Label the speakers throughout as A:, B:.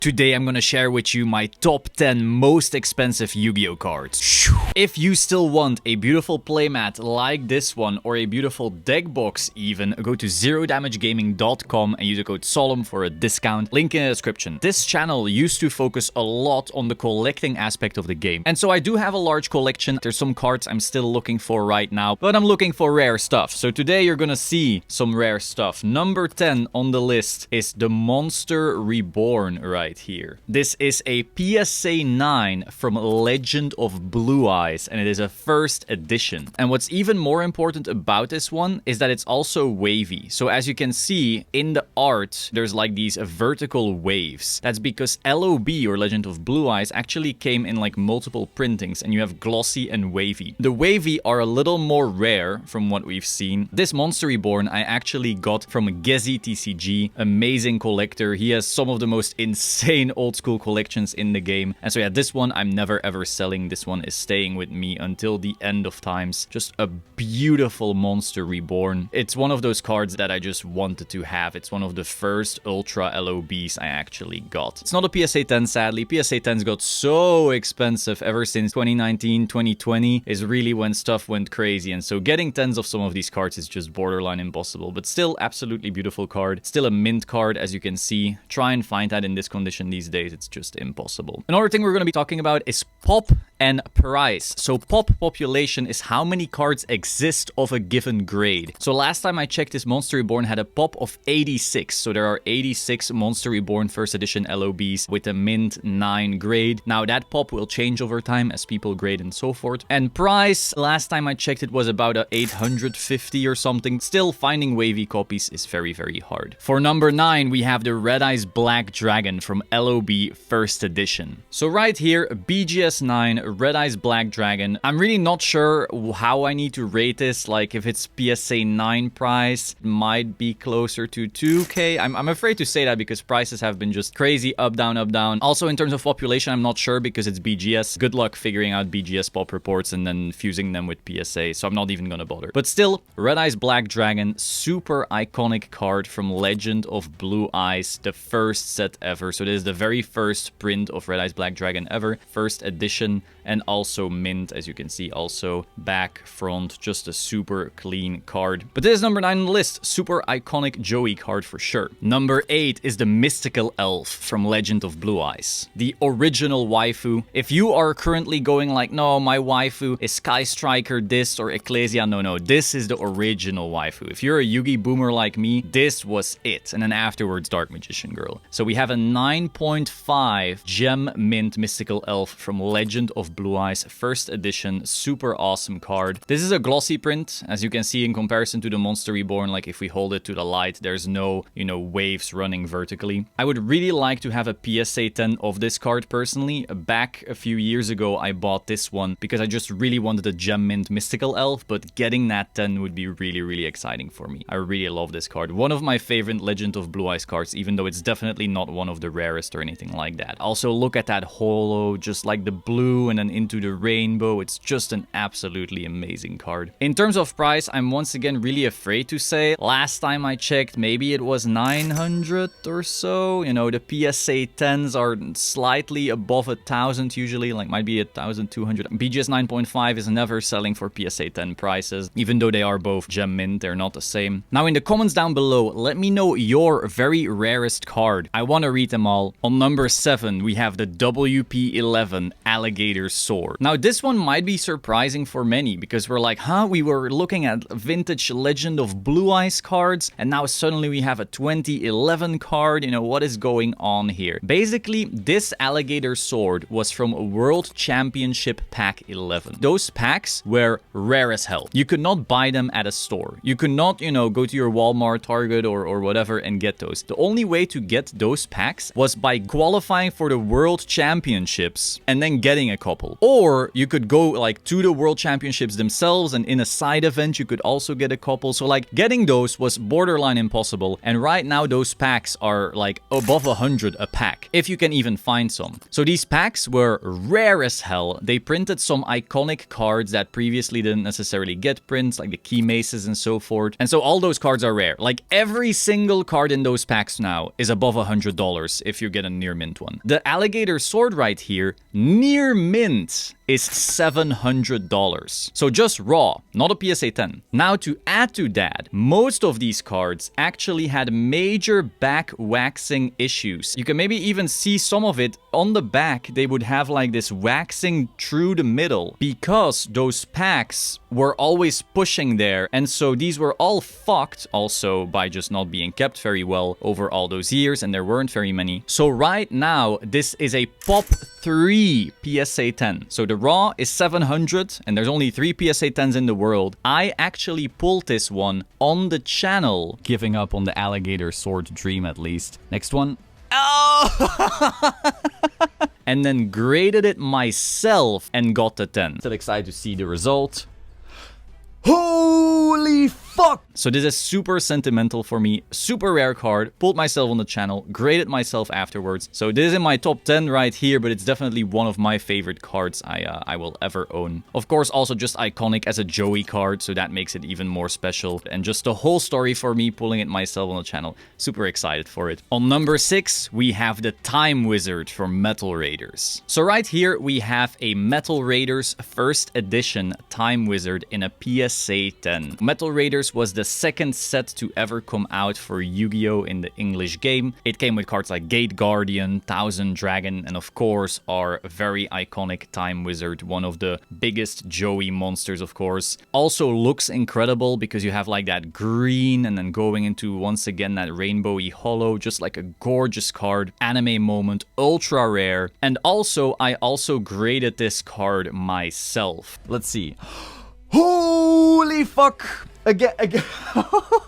A: Today I'm gonna share with you my top 10 most expensive Yu-Gi-Oh cards. If you still want a beautiful playmat like this one, or a beautiful deck box even, go to zerodamagegaming.com and use the code SOLEMN for a discount. Link in the description. This channel used to focus a lot on the collecting aspect of the game. And so I do have a large collection. There's some cards I'm still looking for right now, but I'm looking for rare stuff. So today you're gonna see some rare stuff. Number 10 on the list is the Monster Reborn right here. This is a PSA 9 from Legend of Blue Eyes, and it is a first edition. And what's even more important about this one is that it's also wavy. So as you can see in the art, there's like these vertical waves. That's because LOB, or Legend of Blue Eyes, actually came in like multiple printings, and you have glossy and wavy. The wavy are a little more rare from what we've seen. This Monster Reborn I actually got from Gezi TCG, amazing collector. He has some of the most insane old school collections in the game. And so yeah, this one I'm never ever selling. This one is staying with me until the end of times. Just a beautiful Monster Reborn. It's one of those cards that I just wanted to have. It's one of the first Ultra LOBs I actually got. It's not a PSA 10, sadly. PSA 10s got so expensive ever since 2019, 2020 is really when stuff went crazy. And so getting 10s of some of these cards is just borderline impossible. But still, absolutely beautiful card. Still a mint card, as you can see. Try and find that in this condition these days. It's just impossible. Another thing we're going to be talking about is pop and price. So pop population is how many cards exist of a given grade. So last time I checked, this Monster Reborn had a pop of 86. So there are 86 Monster Reborn first edition LOBs with a mint 9 grade. Now that pop will change over time as people grade and so forth. And price, last time I checked, it was about a 850 or something. Still, finding wavy copies is very, very hard. For number 9, we have the Red Eyes Black Dragon from LOB first edition. So right here, BGS 9, Red Eyes Black Dragon. I'm really not sure how I need to rate this. Like if it's PSA 9 price, it might be closer to 2k. I'm afraid to say that because prices have been just crazy, up, down, up, down. Also in terms of population, I'm not sure because it's BGS. Good luck figuring out BGS pop reports and then fusing them with PSA. So I'm not even gonna bother. But still, Red Eyes Black Dragon, super iconic card from Legend of Blue Eyes, the first set ever. So this is the very first print of Red Eyes Black Dragon ever, first edition, and also mint, as you can see, also back, front, just a super clean card. But this is number 9 on the list, super iconic Joey card for sure. Number 8 is the Mystical Elf from Legend of Blue Eyes, the original waifu. If you are currently going like, no, my waifu is Sky Striker this or Ecclesia, no, this is the original waifu. If you're a Yugi boomer like me, this was it. And then afterwards, Dark Magician Girl. So we have a 9.5 gem mint Mystical Elf from Legend of Blue Eyes, first edition, super awesome card. This is a glossy print, as you can see in comparison to the Monster Reborn. Like if we hold it to the light, there's no, waves running vertically. I would really like to have a PSA 10 of this card personally. Back a few years ago, I bought this one because I just really wanted a gem mint Mystical Elf, but getting that 10 would be really, really exciting for me. I really love this card. One of my favorite Legend of Blue Eyes cards, even though it's definitely not one of the rarest or anything like that. Also, look at that holo, just like the blue and then into the rainbow. It's just an absolutely amazing card. In terms of price, I'm once again really afraid to say. Last time I checked, maybe it was 900 or so. The PSA 10s are slightly above 1,000 usually, like might be 1,200. BGS 9.5 is never selling for PSA 10 prices, even though they are both gem mint, they're not the same. Now in the comments down below, let me know your very rarest card. I want to read them all. On number 7, we have the WP11 Alligator Sword. Now this one might be surprising for many because we're like, we were looking at vintage Legend of Blue Eyes cards and now suddenly we have a 2011 card. What is going on here? Basically, this Alligator Sword was from World Championship Pack 11. Those packs were rare as hell. You could not buy them at a store. You could not, go to your Walmart, Target, or whatever and get those. The only way to get those packs was by qualifying for the World Championships and then getting a copy. couple. Or you could go like to the World Championships themselves, and in a side event you could also get a couple. So like getting those was borderline impossible, and right now those packs are like above 100 a pack, if you can even find some. So these packs were rare as hell. They printed some iconic cards that previously didn't necessarily get prints, like the key maces and so forth. And so all those cards are rare. Like every single card in those packs now is above $100 if you get a near mint one. The Alligator sword right here, near mint, is $700. So just raw, not a PSA 10. Now to add to that, most of these cards actually had major back waxing issues. You can maybe even see some of it on the back. They would have like this waxing through the middle because those packs were always pushing there. And so these were all fucked also by just not being kept very well over all those years, and there weren't very many. So right now, this is a pop 3 PSA 10. So the raw is 700 and there's only 3 PSA 10s in the world. I actually pulled this one on the channel, giving up on the Alligator sword dream at least. Next one. Oh! And then graded it myself and got the 10. Still excited to see the result. Holy fuck! So this is super sentimental for me. Super rare card. Pulled myself on the channel. Graded myself afterwards. So this is in my top 10 right here, but it's definitely one of my favorite cards I will ever own. Of course, also just iconic as a Joey card, so that makes it even more special. And just the whole story for me pulling it myself on the channel. Super excited for it. On number 6, we have the Time Wizard from Metal Raiders. So right here, we have a Metal Raiders first edition Time Wizard in a PSA 10. Metal Raiders was the second set to ever come out for Yu-Gi-Oh! In the English game. It came with cards like Gate Guardian, Thousand Dragon, and of course our very iconic Time Wizard, one of the biggest Joey monsters, of course. Also looks incredible because you have like that green and then going into once again that rainbowy hollow, just like a gorgeous card. Anime moment, ultra rare. And also, I also graded this card myself. Let's see. Holy fuck! Again.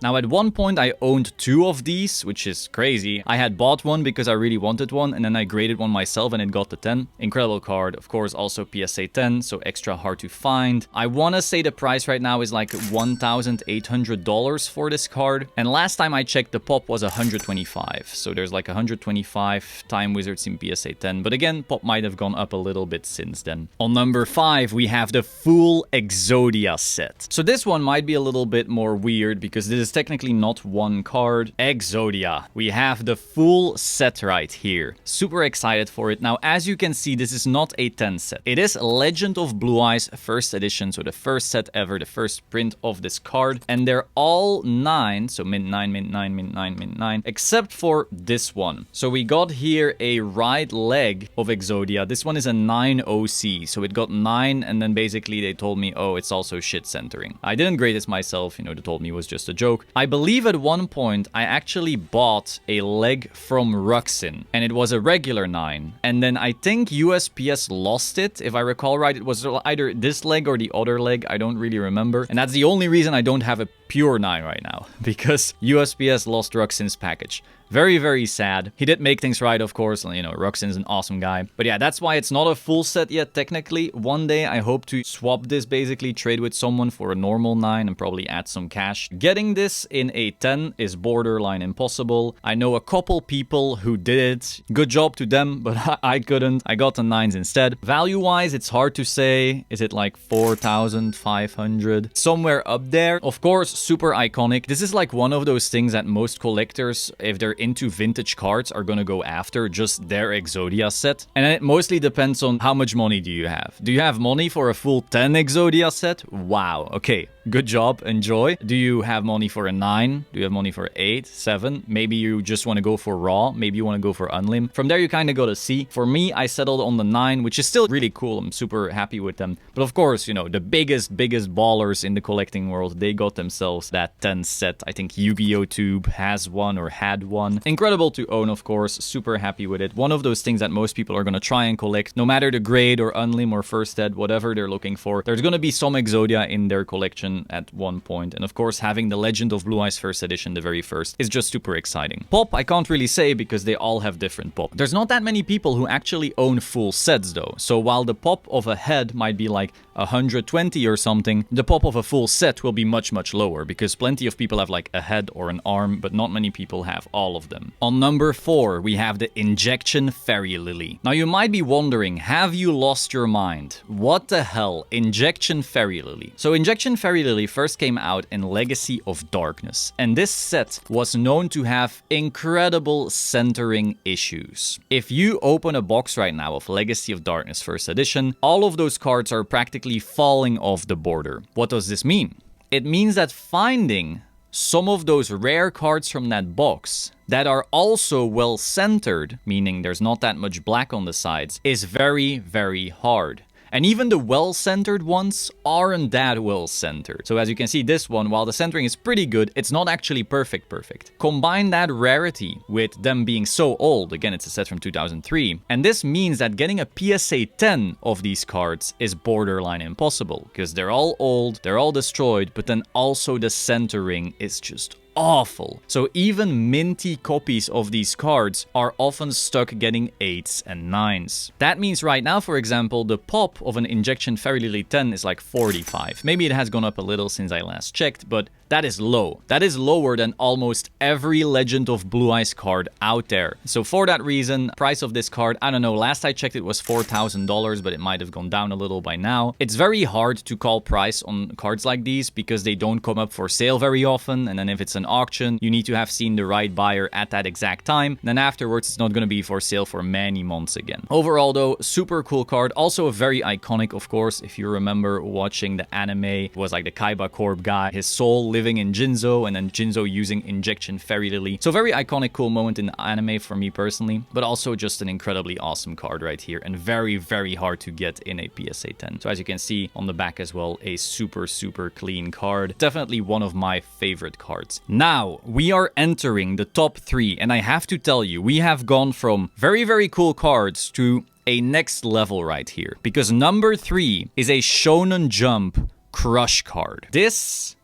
A: Now, at one point, I owned 2 of these, which is crazy. I had bought one because I really wanted one, and then I graded one myself, and it got the 10. Incredible card. Of course, also PSA 10, so extra hard to find. I want to say the price right now is like $1,800 for this card. And last time I checked, the pop was 125. So there's like 125 Time Wizards in PSA 10. But again, pop might have gone up a little bit since then. On number 5, we have the full Exodia set. So this one might be a little bit more weird because this is technically not one card. Exodia. We have the full set right here. Super excited for it. Now, as you can see, this is not a 10 set. It is Legend of Blue Eyes first edition, so the first set ever, the first print of this card. And they're all 9, so mint 9, mint 9, mint 9, mint 9, except for this one. So we got here a right leg of Exodia. This one is a 9 OC, so it got 9, and then basically they told me, oh, it's also shit centering. I didn't grade this myself. You know, they told me it was just a joke. I believe at one point I actually bought a leg from Ruxin, and it was a regular 9. And then I think USPS lost it. If I recall right, it was either this leg or the other leg. I don't really remember. And that's the only reason I don't have a pure 9 right now, because USPS lost Ruxin's package. Very, very sad. He did make things right, of course. You know, Ruxin's an awesome guy. But yeah, that's why it's not a full set yet, technically. One day, I hope to swap this, basically, trade with someone for a normal 9 and probably add some cash. Getting this in a 10 is borderline impossible. I know a couple people who did it. Good job to them, but I couldn't. I got the 9s instead. Value-wise, it's hard to say. Is it like 4,500? Somewhere up there. Of course, super iconic. This is like one of those things that most collectors, if they're into vintage cards, are gonna go after, just their Exodia set. And it mostly depends on how much money do you have. Do you have money for a full 10 Exodia set? Wow, okay. Good job, enjoy. Do you have money for a 9? Do you have money for 8, 7? Maybe you just want to go for raw. Maybe you want to go for unlim. From there, you kind of go to see. For me, I settled on the 9, which is still really cool. I'm super happy with them. But of course, you know, the biggest ballers in the collecting world, they got themselves that 10 set. I think Yu-Gi-Oh! Tube has one or had one. fun. Incredible to own, of course. Super happy with it. One of those things that most people are going to try and collect, no matter the grade or unlim or first ed, whatever they're looking for. There's going to be some Exodia in their collection at one point. And of course, having the Legend of Blue Eyes first edition, the very first, is just super exciting. Pop, I can't really say because they all have different pop. There's not that many people who actually own full sets though. So while the pop of a head might be like 120 or something, the pop of a full set will be much, much lower because plenty of people have like a head or an arm, but not many people have all of them. On number 4, we have the Injection Fairy Lily. Now you might be wondering, have you lost your mind? What the hell? Injection Fairy Lily. So Injection Fairy Lily first came out in Legacy of Darkness, and this set was known to have incredible centering issues. If you open a box right now of Legacy of Darkness first edition, all of those cards are practically falling off the border. What does this mean? It means that finding some of those rare cards from that box that are also well centered, meaning there's not that much black on the sides, is very, very hard. And even the well-centered ones aren't that well-centered. So as you can see, this one, while the centering is pretty good, it's not actually perfect. Combine that rarity with them being so old, again, it's a set from 2003, and this means that getting a PSA 10 of these cards is borderline impossible, because they're all old, they're all destroyed, but then also the centering is just awful. So even minty copies of these cards are often stuck getting 8s and 9s. That means right now, for example, the pop of an Injection Fairy Lily 10 is like 45. Maybe it has gone up a little since I last checked, but that is low. That is lower than almost every Legend of Blue Eyes card out there. So for that reason, price of this card, I don't know, last I checked it was $4,000, but it might have gone down a little by now. It's very hard to call price on cards like these because they don't come up for sale very often, and then if it's an auction, you need to have seen the right buyer at that exact time. Then afterwards, it's not going to be for sale for many months again. Overall though, super cool card. Also a very iconic, of course. If you remember watching the anime, it was like the Kaiba Corp guy, his soul living in Jinzo, and then Jinzo using Injection Fairy Lily. So very iconic, cool moment in the anime for me personally, but also just an incredibly awesome card right here, and very, very hard to get in a PSA 10. So as you can see on the back as well, a super, super clean card. Definitely one of my favorite cards. Now, we are entering the top 3, and I have to tell you, we have gone from very, very cool cards to a next level right here, because number 3 is a Shonen Jump Crush card. This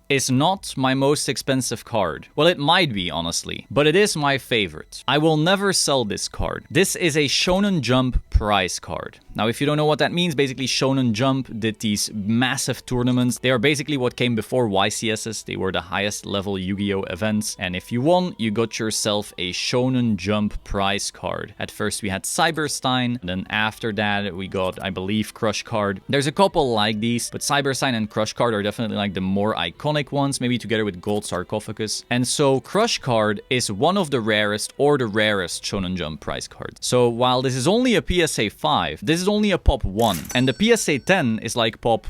A: is not my most expensive card. Well, it might be, honestly, but it is my favorite. I will never sell this card. This is a Shonen Jump prize card. Now, if you don't know what that means, basically Shonen Jump did these massive tournaments. They are basically what came before YCSs. They were the highest level Yu-Gi-Oh events. And if you won, you got yourself a Shonen Jump prize card. At first we had Stein, and then after that we got, I believe, Crush card. There's a couple like these, but Stein and Crush card are definitely like the more iconic ones, maybe together with Gold Sarcophagus. And so Crush card is one of the rarest or the rarest Shonen Jump prize cards. So while this is only a PSA 5, this is only a pop 1, and the PSA 10 is like pop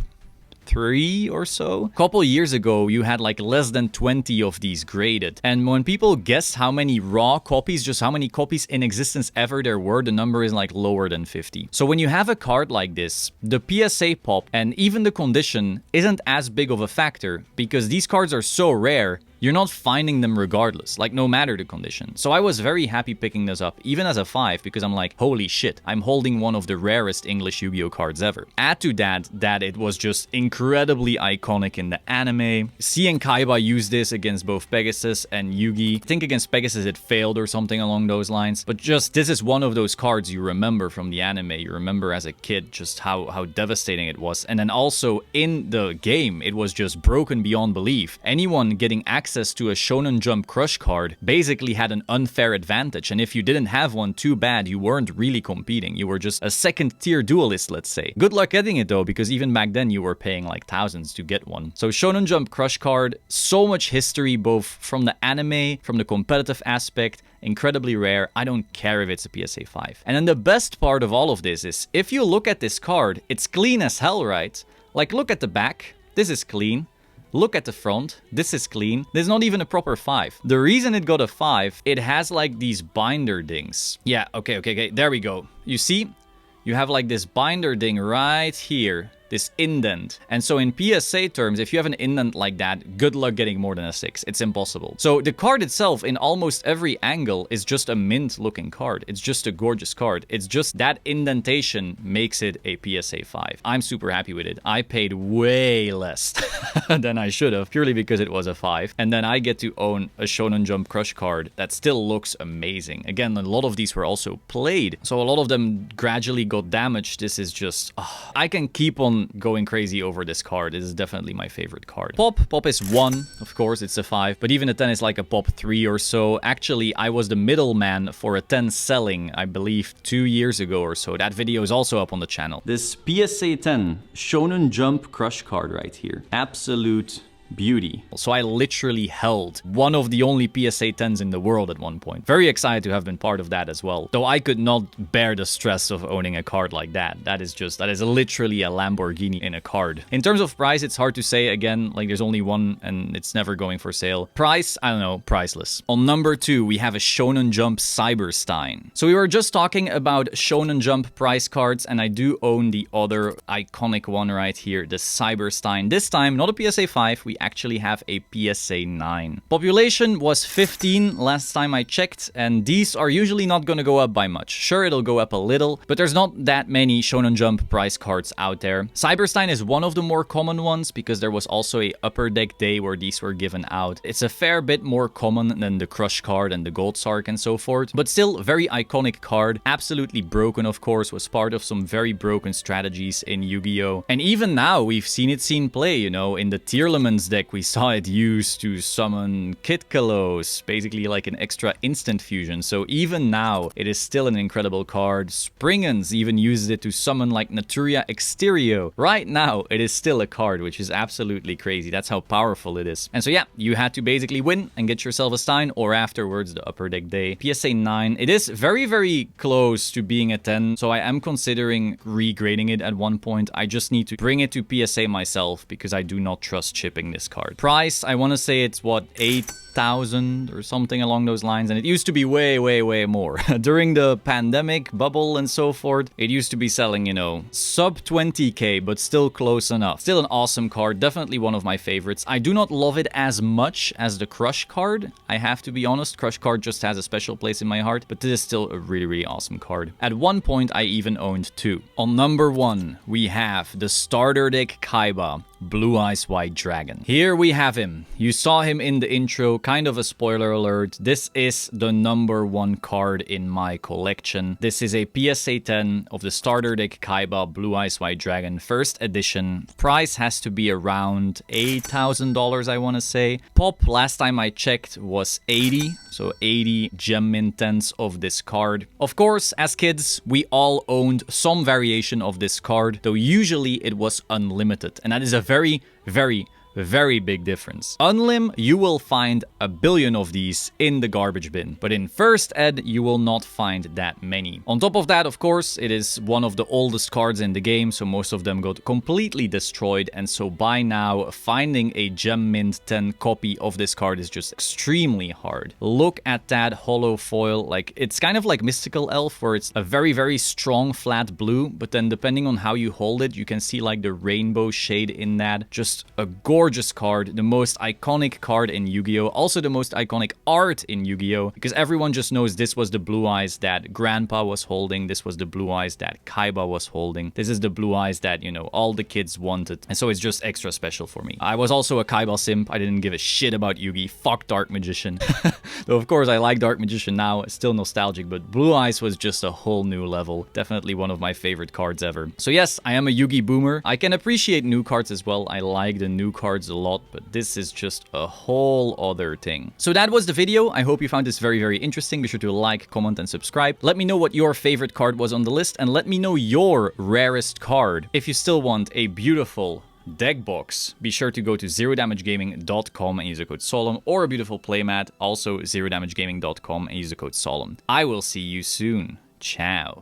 A: 3 or so. A couple years ago, you had like less than 20 of these graded. And when people guess how many raw copies, just how many copies in existence ever there were, the number is like lower than 50. So when you have a card like this, the PSA pop and even the condition isn't as big of a factor because these cards are so rare. You're not finding them regardless, like no matter the condition. So I was very happy picking this up, even as a 5, because I'm like, holy shit, I'm holding one of the rarest English Yu-Gi-Oh cards ever. Add to that it was just incredibly iconic in the anime. Seeing Kaiba use this against both Pegasus and Yugi. I think against Pegasus it failed or something along those lines. But just, this is one of those cards you remember from the anime. You remember as a kid just how devastating it was. And then also in the game, it was just broken beyond belief. Anyone getting access to a Shonen Jump Crush card basically had an unfair advantage, and if you didn't have one, too bad, you weren't really competing. You were just a second tier duelist, let's say. Good luck getting it though, because even back then you were paying like thousands to get one. So Shonen Jump Crush card, so much history both from the anime, from the competitive aspect, incredibly rare. I don't care if it's a PSA 5. And then the best part of all of this is, if you look at this card, it's clean as hell, right? Like, look at the back. This is clean. Look at the front, this is clean. There's not even a proper 5. The reason it got a 5, it has like these binder dings. Yeah, okay, there we go. You see? You have like this binder ding right here. this indent. And so in PSA terms, if you have an indent like that, good luck getting more than a 6. It's impossible. So the card itself, in almost every angle, is just a mint-looking card. It's just a gorgeous card. It's just that indentation makes it a PSA 5. I'm super happy with it. I paid way less than I should have, purely because it was a 5. And then I get to own a Shonen Jump Crush card that still looks amazing. Again, a lot of these were also played, so a lot of them gradually got damaged. This is just... I can keep on going crazy over this card. This is definitely my favorite card. Pop is 1, of course, it's a 5, but even a 10 is like a Pop 3 or so. Actually, I was the middleman for a 10 selling, I believe, 2 years ago or so. That video is also up on the channel. This PSA 10 Shonen Jump Crush card right here. Absolute beauty. So I literally held one of the only PSA 10s in the world at one point. Very excited to have been part of that as well. Though I could not bear the stress of owning a card like that. That is literally a Lamborghini in a card. In terms of price, it's hard to say. Again, like there's only one and it's never going for sale. Price, I don't know, priceless. On number 2, we have a Shonen Jump Cyber Stein. So we were just talking about Shonen Jump price cards, and I do own the other iconic one right here, the Cyber Stein. This time, not a PSA 5, we actually have a PSA 9. Population was 15 last time I checked, and these are usually not going to go up by much. Sure, it'll go up a little, but there's not that many Shonen Jump price cards out there. Cyberstein is one of the more common ones because there was also a upper deck day where these were given out. It's a fair bit more common than the Crush card and the Gold Sark and so forth, but still very iconic card. Absolutely broken, of course, was part of some very broken strategies in Yu-Gi-Oh! And even now, we've seen it play, you know, in the Tearlaments deck, we saw it used to summon Kid Kalos, basically like an extra instant fusion. So even now, it is still an incredible card. Springens even uses it to summon like Naturia Exterio. Right now, it is still a card, which is absolutely crazy. That's how powerful it is. And so yeah, you had to basically win and get yourself a Stein, or afterwards the upper deck day. PSA 9, it is very, very close to being a 10, so I am considering regrading it at one point. I just need to bring it to PSA myself because I do not trust shipping this card. Price, I want to say it's what, 8,000 or something along those lines, and it used to be way, way, way more. During the pandemic bubble and so forth, it used to be selling, you know, sub 20k, but still close enough. Still an awesome card, definitely one of my favorites. I do not love it as much as the Crush card, I have to be honest. Crush card just has a special place in my heart, but this is still a really, really awesome card. At one point, I even owned 2. On number 1, we have the starter deck Kaiba, Blue Eyes White Dragon. Here we have him. You saw him in the intro, kind of a spoiler alert. This is the number 1 card in my collection. This is a PSA 10 of the starter deck Kaiba, Blue Eyes White Dragon, first edition. Price has to be around $8,000, I want to say. Pop, last time I checked, was 80. So 80 gem mint 10s of this card. Of course, as kids, we all owned some variation of this card, though usually it was unlimited. And that is a very, very, very big difference. Unlim, you will find a billion of these in the garbage bin, but in first ed, you will not find that many. On top of that, of course, it is one of the oldest cards in the game, so most of them got completely destroyed, and so by now, finding a gem mint 10 copy of this card is just extremely hard. Look at that holo foil, like, it's kind of like Mystical Elf, where it's a very, very strong flat blue, but then depending on how you hold it, you can see like the rainbow shade in that. Just a gorgeous card, the most iconic card in Yu-Gi-Oh! Also the most iconic art in Yu-Gi-Oh! Because everyone just knows this was the blue eyes that Grandpa was holding, this was the blue eyes that Kaiba was holding, this is the blue eyes that, you know, all the kids wanted, and so it's just extra special for me. I was also a Kaiba simp, I didn't give a shit about Yugi, fuck Dark Magician. Though of course I like Dark Magician now, it's still nostalgic, but Blue Eyes was just a whole new level. Definitely one of my favorite cards ever. So yes, I am a Yugi boomer. I can appreciate new cards as well, I like the new cards a lot, but this is just a whole other thing. So that was the video. I hope you found this very, very interesting. Be sure to like, comment, and subscribe. Let me know what your favorite card was on the list, and let me know your rarest card. If you still want a beautiful deck box, be sure to go to zerodamagegaming.com and use the code Solemn, or a beautiful playmat, also zerodamagegaming.com and use the code Solemn. I will see you soon. Ciao.